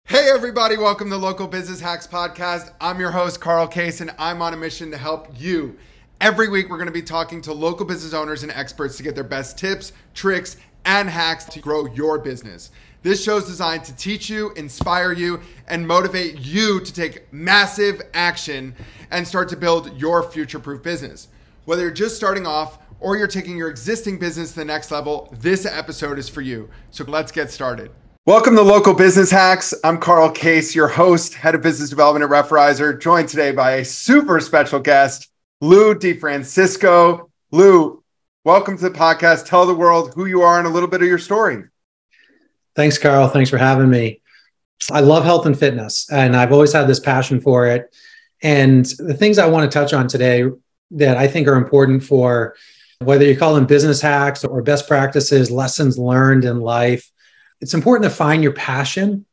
Hey everybody, welcome to Local Business Hacks Podcast. I'm your host, Carl Case, and I'm on a mission to help you. Every week, we're going to be talking to local business owners and experts to get their best tips, tricks, and hacks to grow your business. This show is designed to teach you, inspire you, and motivate you to take massive action and start to build your future-proof business. Whether you're just starting off or you're taking your existing business to the next level, this episode is for you. So let's get started. Welcome to Local Business Hacks. I'm Carl Case, your host, head of business development at Referrizer, joined today by a super special guest, Lou DeFrancisco. Lou, welcome to the podcast. Tell the world who you are and a little bit of your story. Thanks, Carl. Thanks for having me. I love health and fitness, and I've always had this passion for it. And the things I want to touch on today that I think are important for whether you call them business hacks or best practices, lessons learned in life, it's important to find your passion,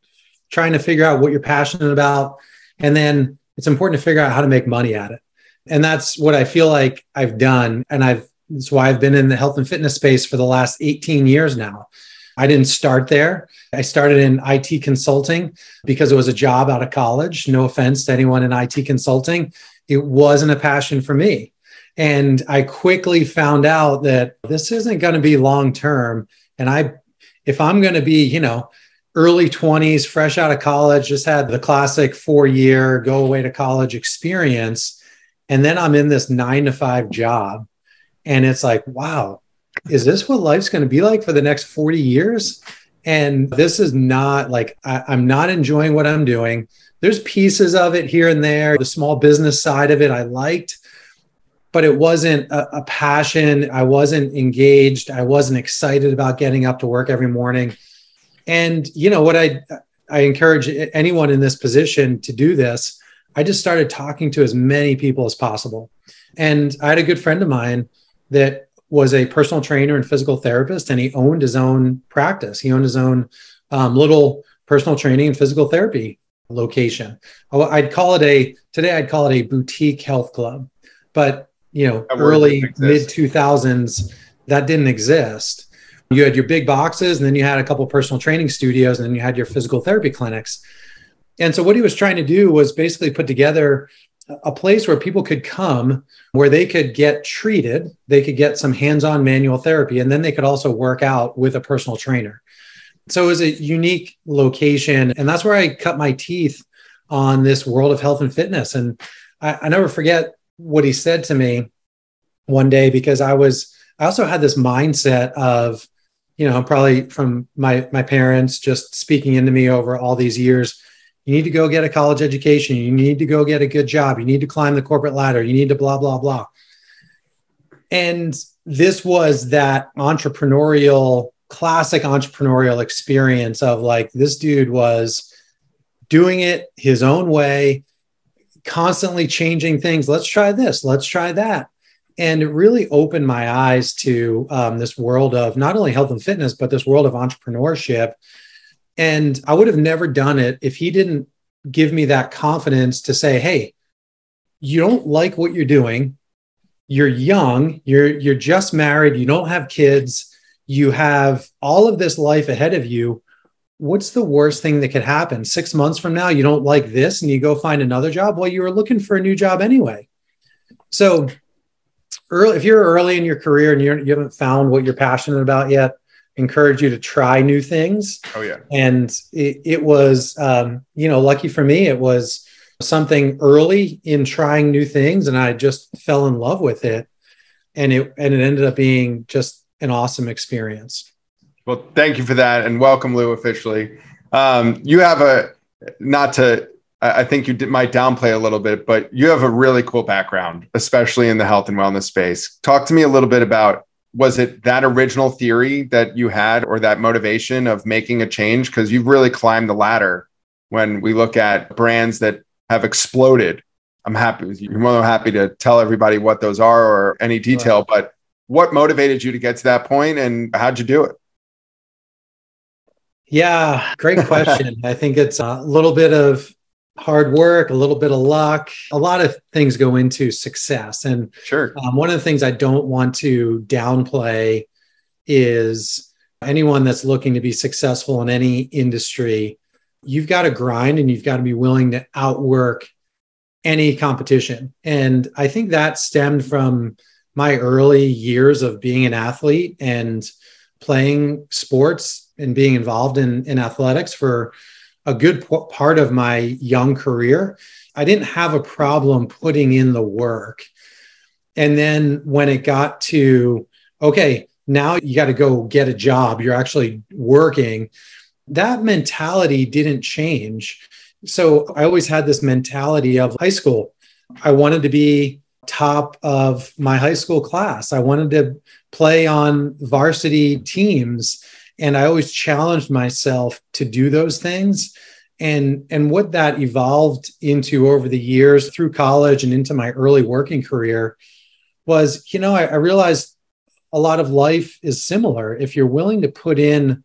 trying to figure out what you're passionate about. And then it's important to figure out how to make money at it. And that's what I feel like I've done. And that's why I've been in the health and fitness space for the last 18 years now. I didn't start there. I started in IT consulting because it was a job out of college. No offense to anyone in IT consulting. It wasn't a passion for me. And I quickly found out that this isn't going to be long-term. And if I'm going to be, early 20s, fresh out of college, just had the classic 4-year go away to college experience. And then I'm in this 9-to-5 job. And it's like, wow, is this what life's going to be like for the next 40 years? And this is not like, I'm not enjoying what I'm doing. There's pieces of it here and there. The small business side of it I liked, but it wasn't a passion. I wasn't engaged. I wasn't excited about getting up to work every morning. And what I encourage anyone in this position to do this, I just started talking to as many people as possible. And I had a good friend of mine that was a personal trainer and physical therapist, and he owned his own practice. He owned his own little personal training and physical therapy location. I'd call it a boutique health club, but early mid 2000s, that didn't exist. You had your big boxes, and then you had a couple of personal training studios, and then you had your physical therapy clinics. And so what he was trying to do was basically put together a place where people could come, where they could get treated, they could get some hands-on manual therapy, and then they could also work out with a personal trainer. So it was a unique location. And that's where I cut my teeth on this world of health and fitness. And I never forget what he said to me one day, because I also had this mindset of, probably from my parents just speaking into me over all these years. You need to go get a college education. You need to go get a good job. You need to climb the corporate ladder. You need to blah, blah, blah. And this was that classic entrepreneurial experience of like, this dude was doing it his own way, constantly changing things. Let's try this. Let's try that. And it really opened my eyes to this world of not only health and fitness, but this world of entrepreneurship. And I would have never done it if he didn't give me that confidence to say, hey, you don't like what you're doing. You're young. You're just married. You don't have kids. You have all of this life ahead of you. What's the worst thing that could happen? 6 months from now, you don't like this and you go find another job. Well, you were looking for a new job anyway. So if you're early in your career and you haven't found what you're passionate about yet, encourage you to try new things. Oh yeah. And it was, lucky for me, it was something early in trying new things, and I just fell in love with it. And it ended up being just an awesome experience. Well, thank you for that. And welcome, Lou, officially. You have I think you might downplay a little bit, but you have a really cool background, especially in the health and wellness space. Talk to me a little bit about, was it that original theory that you had or that motivation of making a change? Because you've really climbed the ladder when we look at brands that have exploded. I'm happy with you. You're more than happy to tell everybody what those are or any detail, but what motivated you to get to that point and how'd you do it? Yeah, great question. I think it's a little bit of hard work, a little bit of luck. A lot of things go into success. And sure, one of the things I don't want to downplay is anyone that's looking to be successful in any industry. you've got to grind and you've got to be willing to outwork any competition. And I think that stemmed from my early years of being an athlete and playing sports and being involved in athletics for a good part of my young career. I didn't have a problem putting in the work. And then when it got to, okay, now you got to go get a job, you're actually working, that mentality didn't change. So I always had this mentality of high school. I wanted to be top of my high school class. I wanted to play on varsity teams. And I always challenged myself to do those things. And what that evolved into over the years through college and into my early working career was, I realized a lot of life is similar. If you're willing to put in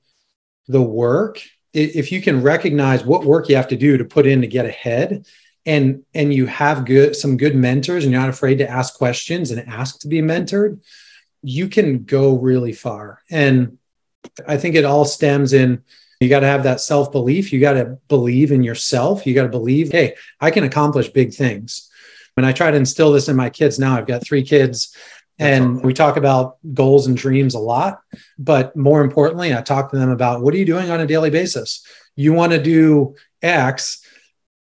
the work, if you can recognize what work you have to do to put in to get ahead, and you have some good mentors and you're not afraid to ask questions and ask to be mentored, you can go really far. And I think it all stems in, you got to have that self-belief. You got to believe in yourself. You got to believe, hey, I can accomplish big things. And I try to instill this in my kids now. I've got 3 kids and we talk about goals and dreams a lot, but more importantly, I talk to them about, what are you doing on a daily basis? You want to do X,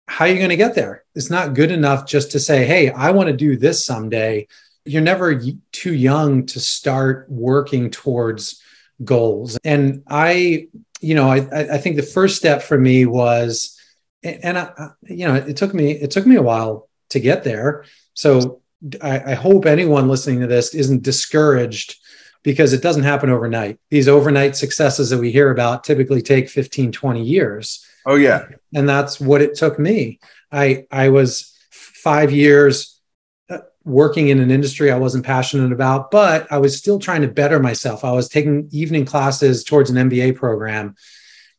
how are you going to get there? It's not good enough just to say, hey, I want to do this someday. You're never too young to start working towards goals. And I think the first step for me was, it took me a while to get there. So I hope anyone listening to this isn't discouraged, because it doesn't happen overnight. These overnight successes that we hear about typically take 15, 20 years. Oh, yeah. And that's what it took me. I was 5 years working in an industry I wasn't passionate about, but I was still trying to better myself. I was taking evening classes towards an MBA program.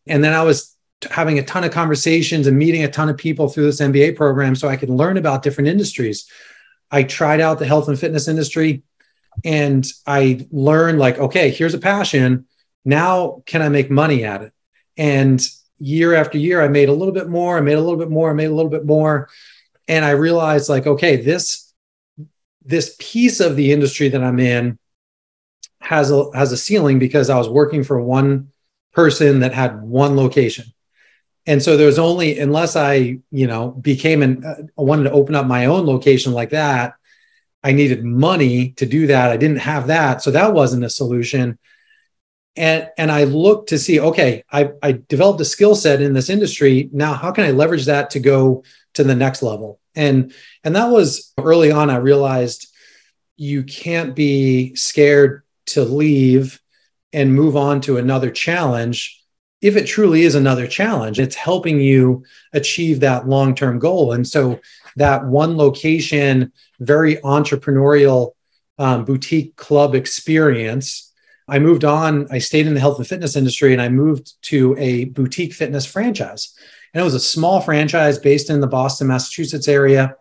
And then I was having a ton of conversations and meeting a ton of people through this MBA program so I could learn about different industries. I tried out the health and fitness industry and I learned, like, okay, here's a passion. Now can I make money at it? And year after year, I made a little bit more, I made a little bit more, I made a little bit more. And I realized, like, okay, this piece of the industry that I'm in has a ceiling, because I was working for one person that had one location. And so there was only, unless I, I wanted to open up my own location like that, I needed money to do that. I didn't have that. So that wasn't a solution. And I looked to see, okay, I developed a skill set in this industry. Now, how can I leverage that to go to the next level? And that was early on. I realized you can't be scared to leave and move on to another challenge. If it truly is another challenge, it's helping you achieve that long-term goal. And so that one location, very entrepreneurial boutique club experience, I moved on. I stayed in the health and fitness industry and I moved to a boutique fitness franchise. And it was a small franchise based in the Boston, Massachusetts area.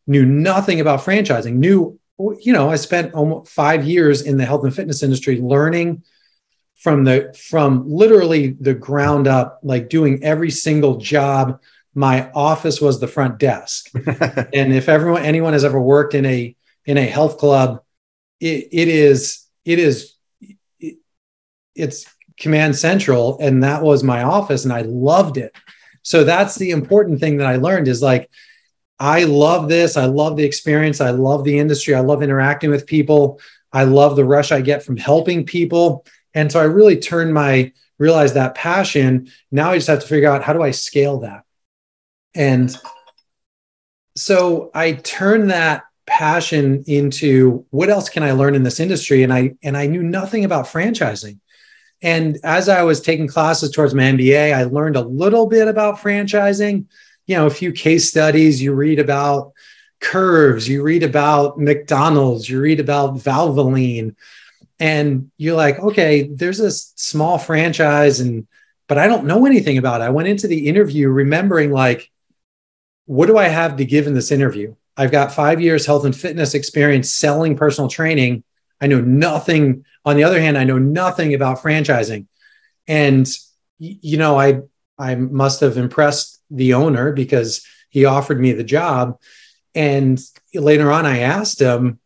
Knew nothing about franchising. I spent almost 5 years in the health and fitness industry learning from literally the ground up, like doing every single job. My office was the front desk. And if anyone has ever worked in a health club, it's command central. And that was my office and I loved it. So that's the important thing that I learned is, like, I love this. I love the experience. I love the industry. I love interacting with people. I love the rush I get from helping people. And so I really realized that passion. Now I just have to figure out, how do I scale that? And so I turned that passion into, what else can I learn in this industry? And I knew nothing about franchising. And as I was taking classes towards my MBA, I learned a little bit about franchising, a few case studies. You read about Curves, you read about McDonald's, you read about Valvoline. And you're like, okay, there's a small franchise, but I don't know anything about it. I went into the interview remembering, like, what do I have to give in this interview? I've got 5 years health and fitness experience selling personal training. I know nothing. On the other hand, I know nothing about franchising. And, I must have impressed the owner because he offered me the job. And later on, I asked him,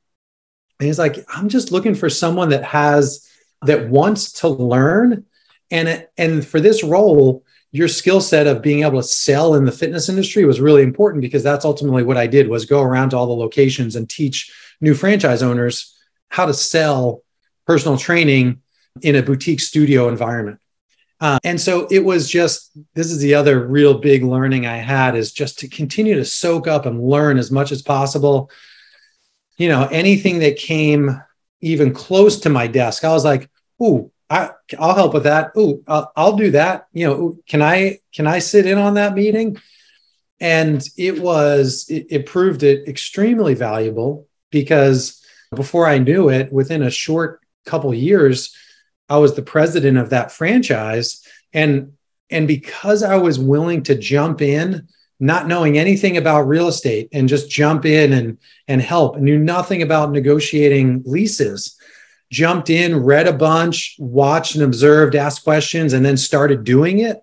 and he's like, I'm just looking for someone that wants to learn. And for this role, your skill set of being able to sell in the fitness industry was really important, because that's ultimately what I did, was go around to all the locations and teach new franchise owners how to sell personal training in a boutique studio environment. And so it was just, this is the other real big learning I had, is just to continue to soak up and learn as much as possible. Anything that came even close to my desk, I was like, ooh, I'll help with that. Ooh, I'll do that. Can I sit in on that meeting? And it proved it extremely valuable, because before I knew it, within a short couple years, I was the president of that franchise. And because I was willing to jump in, not knowing anything about real estate, and just jump in and help, and knew nothing about negotiating leases, jumped in, read a bunch, watched and observed, asked questions, and then started doing it.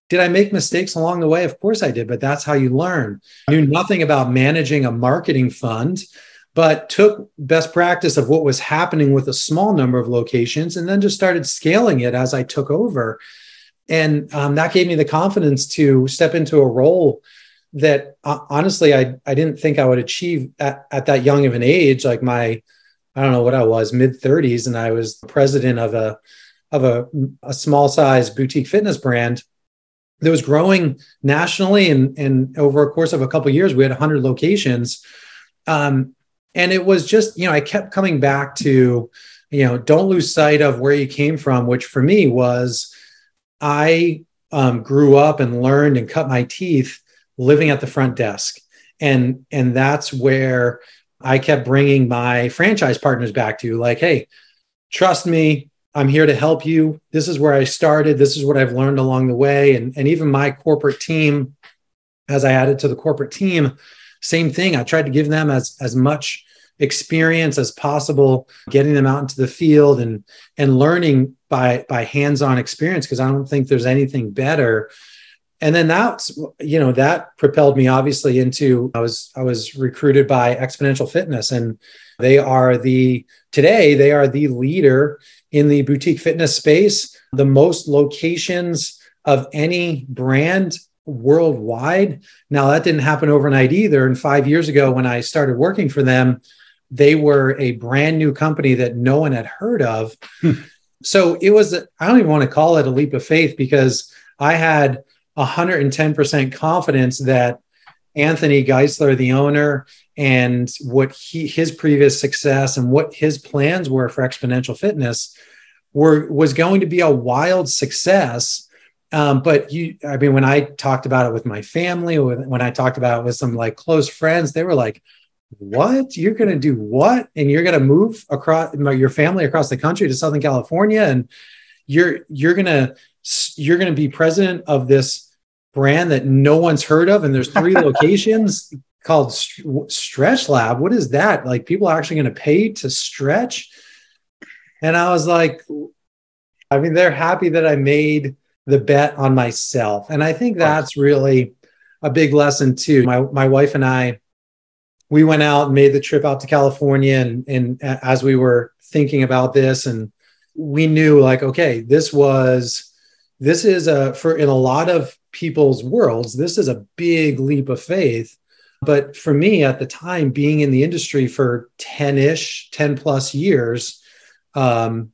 Did I make mistakes along the way? Of course I did, but that's how you learn. I knew nothing about managing a marketing fund, but took best practice of what was happening with a small number of locations, and then just started scaling it as I took over. And that gave me the confidence to step into a role that honestly, I didn't think I would achieve at that young of an age. Like I don't know what I was, mid-30s, and I was the president of a small size boutique fitness brand that was growing nationally. And over a course of a couple of years, we had 100 locations. And it was just, I kept coming back to, don't lose sight of where you came from, which for me was, I grew up and learned and cut my teeth living at the front desk. And that's where I kept bringing my franchise partners back to, like, hey, trust me, I'm here to help you. This is where I started. This is what I've learned along the way. And even my corporate team, as I added to the corporate team, same thing. I tried to give them as much experience as possible, getting them out into the field and learning by hands-on experience, because I don't think there's anything better. And then that propelled me obviously into, I was recruited by Exponential Fitness, and they are the leader in the boutique fitness space, the most locations of any brand worldwide. Now, that didn't happen overnight either. And 5 years ago, when I started working for them, they were a brand new company that no one had heard of. So it was, I don't even want to call it a leap of faith, because I had 110% confidence that Anthony Geisler, the owner, and what his previous success and what his plans were for Exponential Fitness was going to be a wild success. But when I talked about it with my family, when I talked about it with some like close friends, they were like, what? You're going to do what? And you're going to move your family across the country to Southern California, and you're going to be president of this brand that no one's heard of, and there's 3 locations called Stretch Lab. What is that? Like, people are actually going to pay to stretch? And I was like, they're happy that I made the bet on myself. And I think that's really a big lesson too. My wife and I, we went out and made the trip out to California. And as we were thinking about this, and we knew, like, okay, this is in a lot of people's worlds, this is a big leap of faith. But for me at the time, being in the industry for 10 plus years, maybe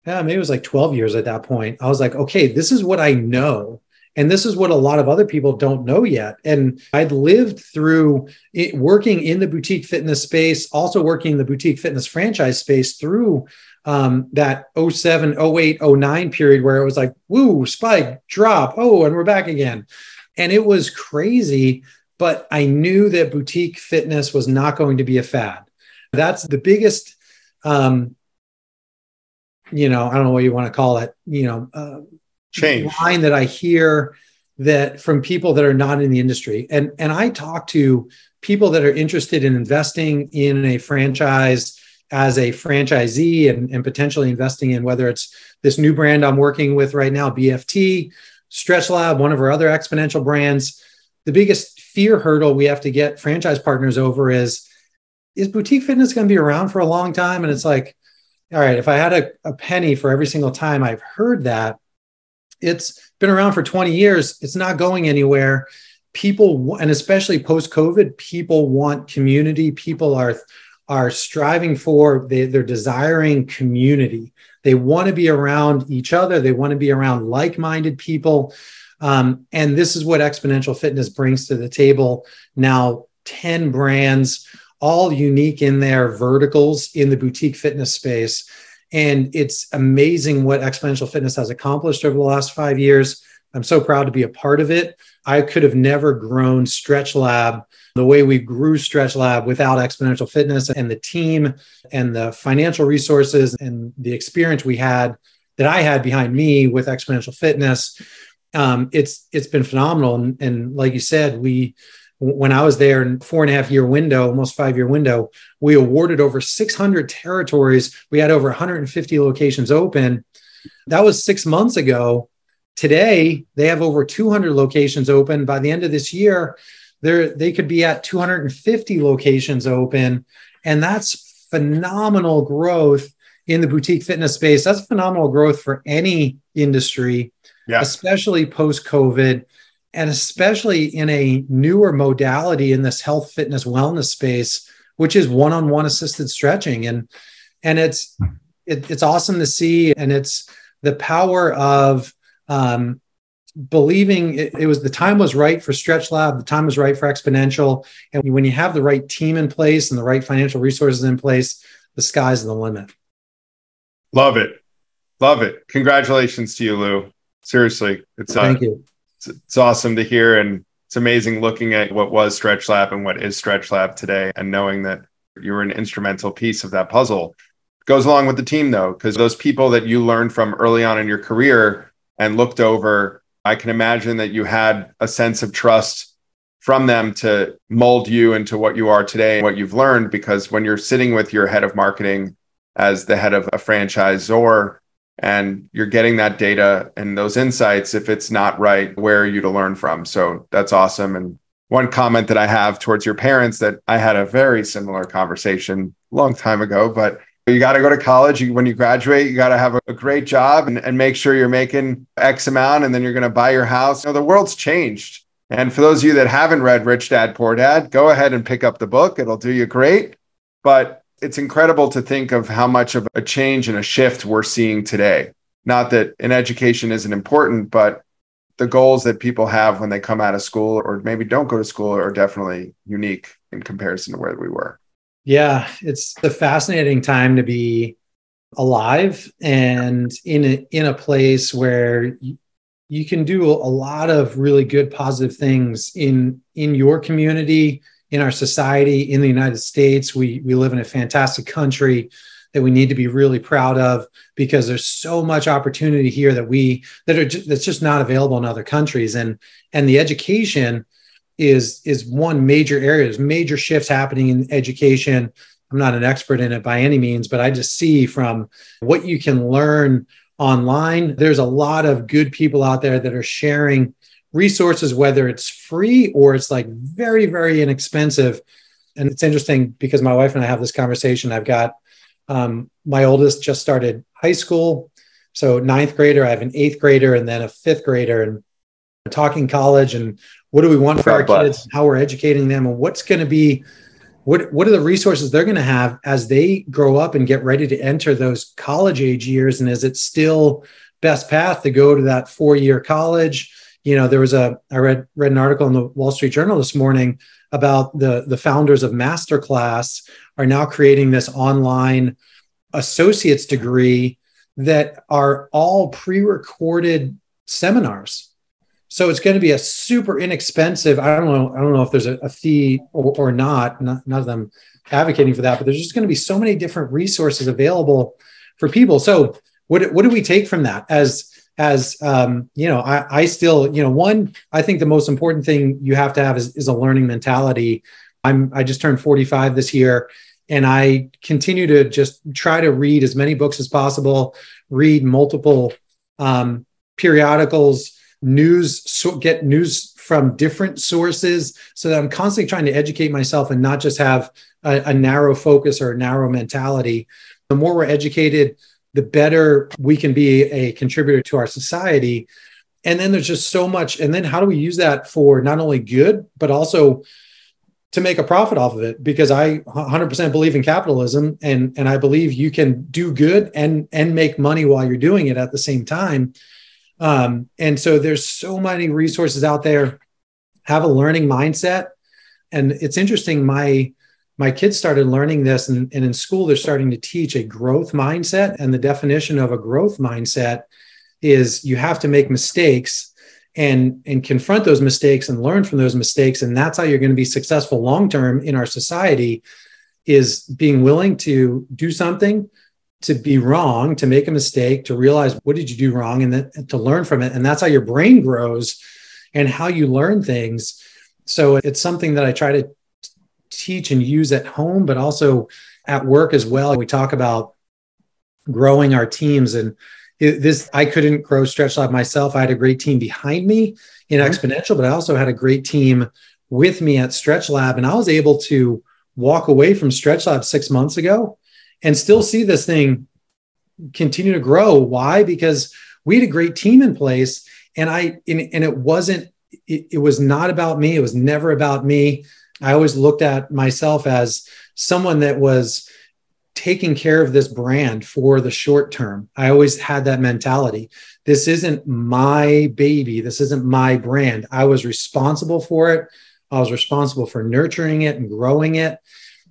it was like 12 years at that point, I was like, okay, this is what I know. And this is what a lot of other people don't know yet. And I'd lived through it, working in the boutique fitness space, also working in the boutique fitness franchise space through that 07, 08, 09 period where it was like, woo, spike, drop, and we're back again. And it was crazy, but I knew that boutique fitness was not going to be a fad. That's the biggest, I don't know what you want to call it, change line that I hear that from people that are not in the industry. And I talk to people that are interested in investing in a franchise as a franchisee and potentially investing in, whether it's this new brand I'm working with right now, BFT, Stretch Lab, one of our other exponential brands, the biggest fear hurdle we have to get franchise partners over is boutique fitness going to be around for a long time? And it's like, all right, if I had a penny for every single time I've heard that, it's been around for 20 years. It's not going anywhere. People, and especially post-COVID, people want community. People are striving for, they're desiring community. They want to be around each other. They want to be around like-minded people. And this is what Exponential Fitness brings to the table. Now, 10 brands, all unique in their verticals in the boutique fitness space. And it's amazing what Exponential Fitness has accomplished over the last 5 years. I'm so proud to be a part of it. I could have never grown Stretch Lab the way we grew Stretch Lab without Exponential Fitness and the team and the financial resources and the experience that I had behind me with Exponential Fitness. It's been phenomenal. And like you said, when I was there in 4.5-year window, almost 5-year window, we awarded over 600 territories. We had over 150 locations open. That was 6 months ago. Today, they have over 200 locations open. By the end of this year, they could be at 250 locations open. And that's phenomenal growth in the boutique fitness space. That's phenomenal growth for any industry, especially post-COVID, and especially in a newer modality in this health, fitness, wellness space, which is one-on-one assisted stretching. And it's awesome to see. And it's the power of believing the time was right for Stretch Lab, the time was right for Exponential. And when you have the right team in place and the right financial resources in place, the sky's the limit. Love it. Love it. Congratulations to you, Lou. Seriously. Thank you. It's awesome to hear. And it's amazing looking at what was Stretch Lab and what is Stretch Lab today, and knowing that you were an instrumental piece of that puzzle. Goes along with the team, though, because those people that you learned from early on in your career and looked over, I can imagine that you had a sense of trust from them to mold you into what you are today and what you've learned. Because when you're sitting with your head of marketing as the head of a franchisor, and you're getting that data and those insights, if it's not right, where are you to learn from? So that's awesome. And one comment that I have towards your parents, that I had a very similar conversation a long time ago, but you got to go to college. When you graduate, you got to have a great job and make sure you're making X amount, and then you're going to buy your house. The world's changed. And for those of you that haven't read Rich Dad, Poor Dad, go ahead and pick up the book. It'll do you great. But it's incredible to think of how much of a change and a shift we're seeing today. Not that an education isn't important, but the goals that people have when they come out of school or maybe don't go to school are definitely unique in comparison to where we were. Yeah, it's a fascinating time to be alive and in a place where you can do a lot of really good, positive things in your community, in our society, in the United States. We live in a fantastic country that we need to be really proud of, because there's so much opportunity here that's just not available in other countries. And the education is one major area. There's major shifts happening in education. I'm not an expert in it by any means, but I just see from what you can learn online, there's a lot of good people out there that are sharing resources, whether it's free or it's like very, very inexpensive. And it's interesting because my wife and I have this conversation. I've got my oldest just started high school. So 9th grader, I have an 8th grader, and then a 5th grader, and talking college and what do we want for our kids, and how we're educating them, and what's going to be, what are the resources they're going to have as they grow up and get ready to enter those college age years. And is it still best path to go to that 4-year college? I read an article in the Wall Street Journal this morning about the founders of Masterclass are now creating this online associate's degree that are all pre-recorded seminars. So it's going to be a super inexpensive. I don't know if there's a fee or not. None of them advocating for that, but there's just going to be so many different resources available for people. So what do we take from that? I think the most important thing you have to have is a learning mentality. I just turned 45 this year, and I continue to just try to read as many books as possible, read multiple periodicals get news from different sources, so that I'm constantly trying to educate myself and not just have a narrow focus or a narrow mentality. The more we're educated, the better we can be a contributor to our society. And then there's just so much. And then how do we use that for not only good, but also to make a profit off of it? Because I 100% believe in capitalism, and I believe you can do good and make money while you're doing it at the same time. And so there's so many resources out there. Have a learning mindset. And it's interesting, my kids started learning this, and in school, they're starting to teach a growth mindset. And the definition of a growth mindset is you have to make mistakes and confront those mistakes and learn from those mistakes. And that's how you're going to be successful long-term in our society, is being willing to do something, to be wrong, to make a mistake, to realize what did you do wrong, and then to learn from it. And that's how your brain grows and how you learn things. So it's something that I try to teach and use at home, but also at work as well. We talk about growing our teams, and I couldn't grow Stretch Lab myself. I had a great team behind me in Exponential, but I also had a great team with me at Stretch Lab. And I was able to walk away from Stretch Lab 6 months ago and still see this thing continue to grow. Why? Because we had a great team in place, and it was not about me. It was never about me. I always looked at myself as someone that was taking care of this brand for the short term. I always had that mentality. This isn't my baby. This isn't my brand. I was responsible for it. I was responsible for nurturing it and growing it.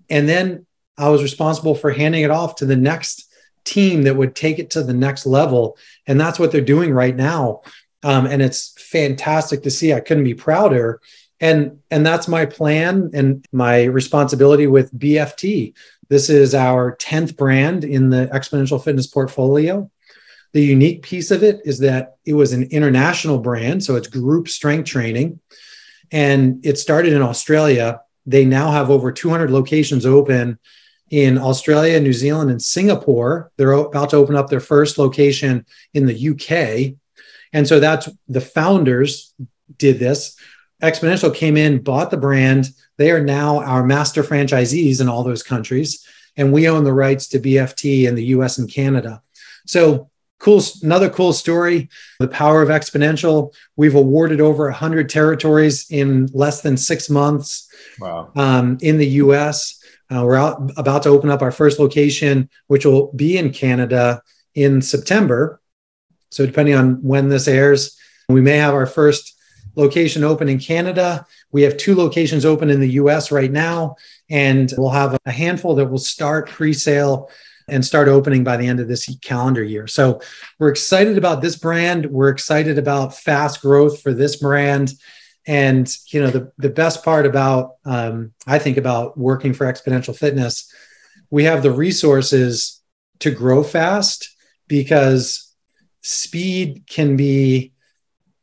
And then I was responsible for handing it off to the next team that would take it to the next level. And that's what they're doing right now. And it's fantastic to see. I couldn't be prouder. And that's my plan and my responsibility with BFT. This is our 10th brand in the Exponential Fitness portfolio. The unique piece of it is that it was an international brand, so it's group strength training. And it started in Australia. They now have over 200 locations open in Australia, New Zealand, and Singapore. They're about to open up their first location in the UK. And so that's the founders did this. Exponential came in, bought the brand. They are now our master franchisees in all those countries. And we own the rights to BFT in the US and Canada. So cool. Another cool story, the power of Exponential. We've awarded over 100 territories in less than 6 months. Wow. In the US. We're about to open up our first location, which will be in Canada in September. So depending on when this airs, we may have our first location open in Canada. We have 2 locations open in the US right now, and we'll have a handful that will start pre-sale and start opening by the end of this calendar year. So we're excited about this brand. We're excited about fast growth for this brand. And, the best part about, I think about working for Exponential Fitness, we have the resources to grow fast, because speed can be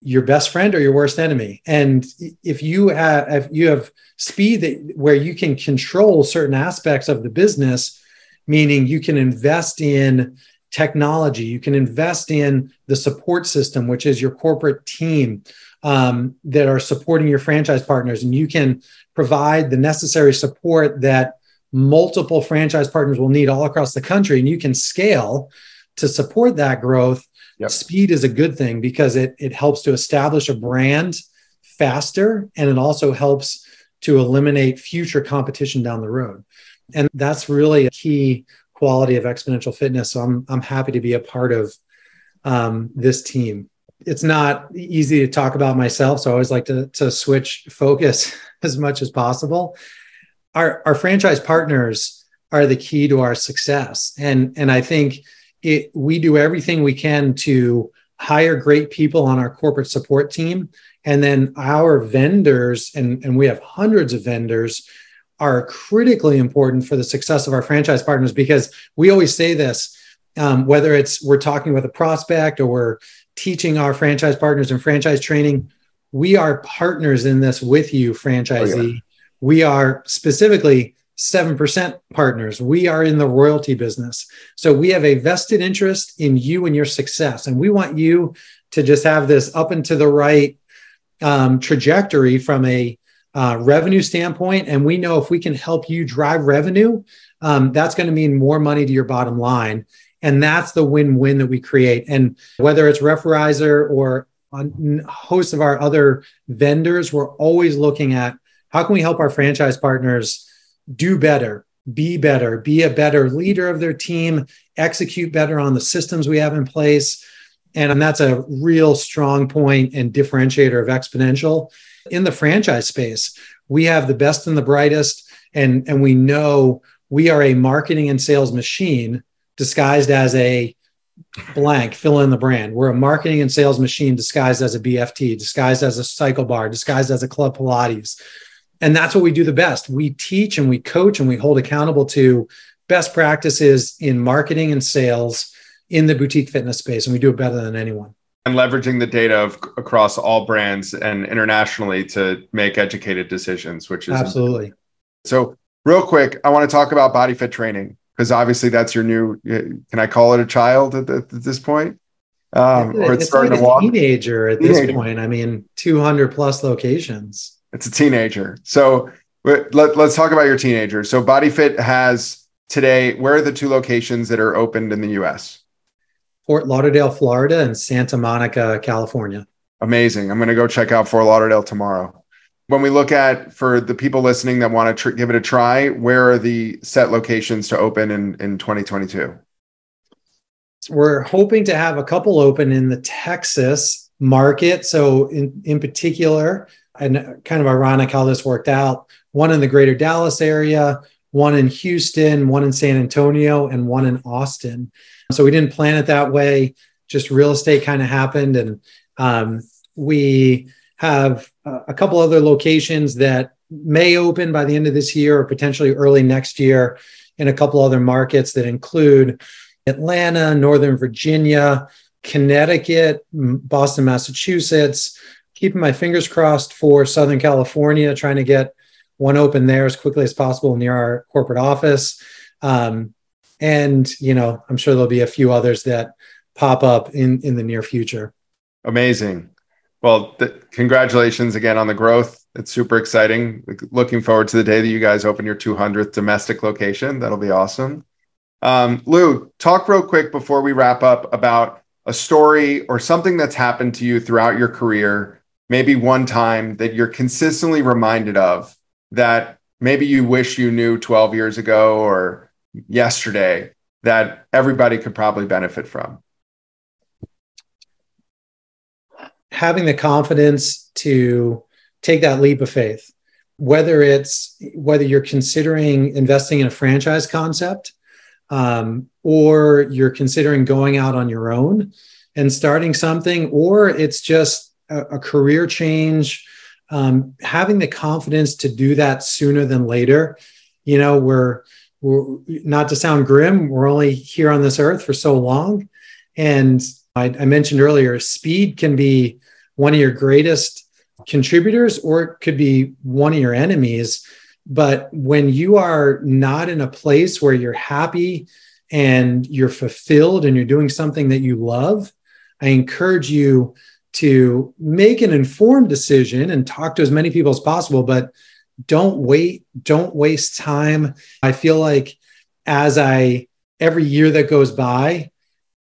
your best friend or your worst enemy. And if you have speed where you can control certain aspects of the business, meaning you can invest in technology, you can invest in the support system, which is your corporate team that are supporting your franchise partners, and you can provide the necessary support that multiple franchise partners will need all across the country, and you can scale to support that growth. Yep. Speed is a good thing, because it helps to establish a brand faster, and it also helps to eliminate future competition down the road. And that's really a key quality of Exponential Fitness. So I'm happy to be a part of this team. It's not easy to talk about myself, so I always like to switch focus as much as possible. Our franchise partners are the key to our success, and I think we do everything we can to hire great people on our corporate support team. And then our vendors, and we have hundreds of vendors, are critically important for the success of our franchise partners, because we always say this, whether it's we're talking with a prospect or we're teaching our franchise partners in franchise training, we are partners in this with you, franchisee. Oh, yeah. We are specifically 7% partners. We are in the royalty business. So we have a vested interest in you and your success. And we want you to just have this up and to the right trajectory from a revenue standpoint. And we know if we can help you drive revenue, that's going to mean more money to your bottom line. And that's the win-win that we create. And whether it's Referrizer or a host of our other vendors, we're always looking at how can we help our franchise partners do better, be a better leader of their team, execute better on the systems we have in place. And that's a real strong point and differentiator of Exponential. In the franchise space, we have the best and the brightest, and we know we are a marketing and sales machine disguised as a blank, fill in the brand. We're a marketing and sales machine disguised as a BFT, disguised as a cycle bar, disguised as a club Pilates. And that's what we do the best. We teach and we coach and we hold accountable to best practices in marketing and sales in the boutique fitness space. And we do it better than anyone. And leveraging the data across all brands and internationally to make educated decisions, which is absolutely important. So real quick, I want to talk about body fit training, because obviously that's your new, can I call it a child at this point? Or it's starting like to walk? Teenager at this point. I mean, 200 plus locations. It's a teenager. So let's talk about your teenager. So Body Fit has today, where are the 2 locations that are opened in the US? Fort Lauderdale, Florida, and Santa Monica, California. Amazing. I'm going to go check out Fort Lauderdale tomorrow. When we look at, for the people listening that want to give it a try, where are the set locations to open in 2022? We're hoping to have a couple open in the Texas market. So in particular, and kind of ironic how this worked out, one in the greater Dallas area, one in Houston, one in San Antonio, and one in Austin. So we didn't plan it that way. Just real estate kind of happened. And we have a couple other locations that may open by the end of this year or potentially early next year in a couple other markets that include Atlanta, Northern Virginia, Connecticut, Boston, Massachusetts. Keeping my fingers crossed for Southern California, trying to get one open there as quickly as possible near our corporate office. And, I'm sure there'll be a few others that pop up in the near future. Amazing. Well, congratulations again on the growth. It's super exciting. Looking forward to the day that you guys open your 200th domestic location. That'll be awesome. Lou, talk real quick before we wrap up about a story or something that's happened to you throughout your career, maybe one time that you're consistently reminded of that maybe you wish you knew 12 years ago or yesterday that everybody could probably benefit from. Having the confidence to take that leap of faith, whether you're considering investing in a franchise concept, or you're considering going out on your own and starting something, or it's just a career change, having the confidence to do that sooner than later. We're not to sound grim, we're only here on this earth for so long. And I mentioned earlier, speed can be one of your greatest contributors, or it could be one of your enemies. But when you are not in a place where you're happy and you're fulfilled and you're doing something that you love, I encourage you to make an informed decision and talk to as many people as possible, but don't waste time. I feel like every year that goes by,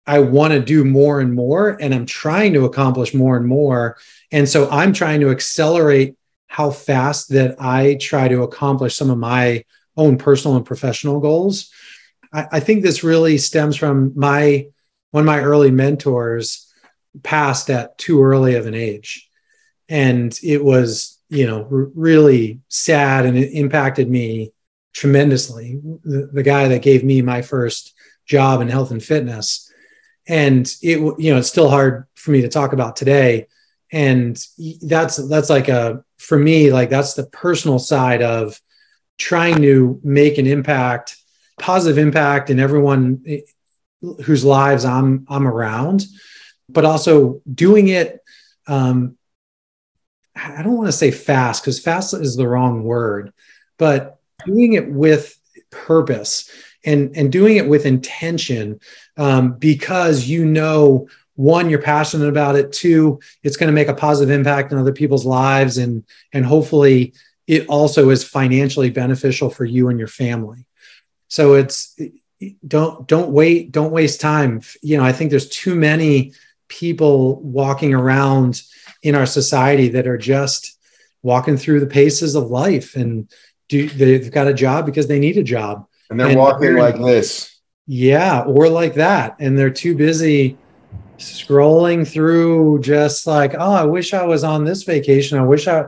I want to do more and more, and I'm trying to accomplish more and more. And so I'm trying to accelerate how fast that I try to accomplish some of my own personal and professional goals. I think this really stems from one of my early mentors passed at too early of an age. And it was, really sad, and it impacted me tremendously. The guy that gave me my first job in health and fitness. And it's still hard for me to talk about today. And that's like for me, like that's the personal side of trying to make an impact, positive impact in everyone whose lives I'm around, but also doing it. I don't want to say fast, because fast is the wrong word, but doing it with purpose and doing it with intention, because one, you're passionate about it. Two, it's going to make a positive impact on other people's lives. And hopefully it also is financially beneficial for you and your family. So don't wait, don't waste time. I think there's too many people walking around in our society that are just walking through the paces of life, and they've got a job because they need a job. And they're walking like this. Yeah, or like that. And they're too busy scrolling through just like, oh, I wish I was on this vacation. I wish I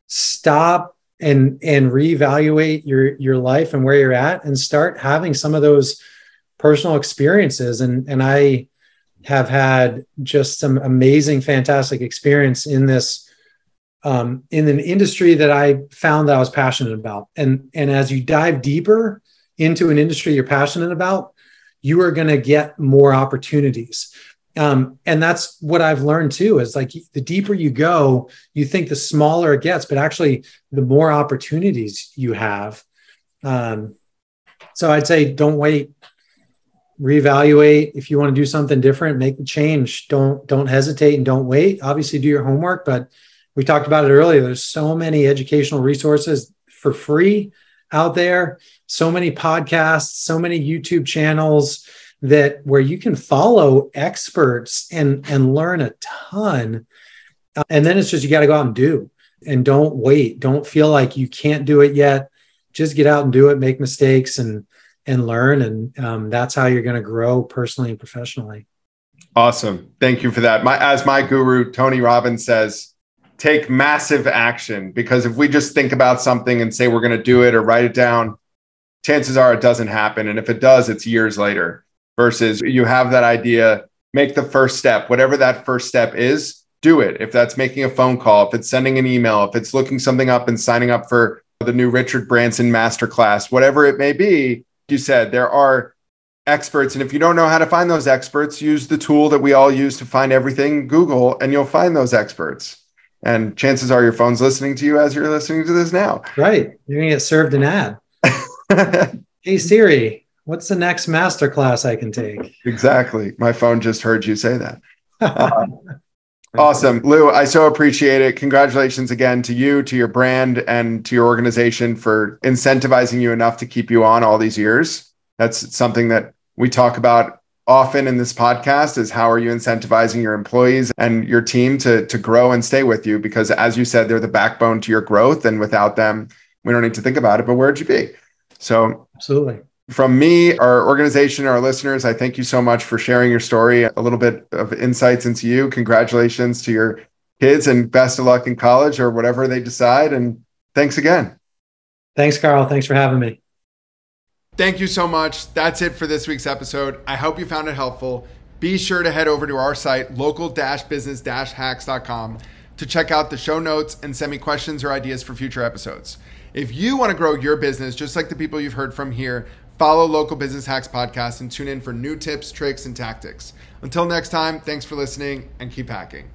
stop and reevaluate your life and where you're at and start having some of those personal experiences. And I have had just some amazing, fantastic experience in this, in an industry that I found that I was passionate about. And as you dive deeper into an industry you're passionate about, you are going to get more opportunities. And that's what I've learned too, is like the deeper you go, you think the smaller it gets, but actually the more opportunities you have. So I'd say don't wait, reevaluate. If you want to do something different, make the change. Don't hesitate and don't wait. Obviously do your homework, but we talked about it earlier. There's so many educational resources for free out there, so many podcasts, so many YouTube channels where you can follow experts and learn a ton. And then it's just, you got to go out and do, and don't wait. Don't feel like you can't do it yet. Just get out and do it, make mistakes and learn. And that's how you're going to grow personally and professionally. Awesome. Thank you for that. As my guru, Tony Robbins, says, take massive action, because if we just think about something and say we're going to do it or write it down, chances are it doesn't happen. And if it does, it's years later. Versus you have that idea, make the first step, whatever that first step is, do it. If that's making a phone call, if it's sending an email, if it's looking something up and signing up for the new Richard Branson masterclass, whatever it may be, you said there are experts. And if you don't know how to find those experts, use the tool that we all use to find everything, Google, and you'll find those experts. And chances are your phone's listening to you as you're listening to this now. Right. You're going to get served an ad. Hey, Siri, what's the next masterclass I can take? Exactly. My phone just heard you say that. Awesome. Lou, I so appreciate it. Congratulations again to you, to your brand, and to your organization for incentivizing you enough to keep you on all these years. That's something that we talk about often in this podcast, is how are you incentivizing your employees and your team to grow and stay with you? Because as you said, they're the backbone to your growth. And without them, we don't need to think about it, but where'd you be? So absolutely. From me, our organization, our listeners, I thank you so much for sharing your story, a little bit of insights into you. Congratulations to your kids and best of luck in college or whatever they decide. And thanks again. Thanks, Carl. Thanks for having me. Thank you so much. That's it for this week's episode. I hope you found it helpful. Be sure to head over to our site, local-business-hacks.com, to check out the show notes and send me questions or ideas for future episodes. If you want to grow your business, just like the people you've heard from here, follow Local Business Hacks Podcast and tune in for new tips, tricks, and tactics. Until next time, thanks for listening and keep hacking.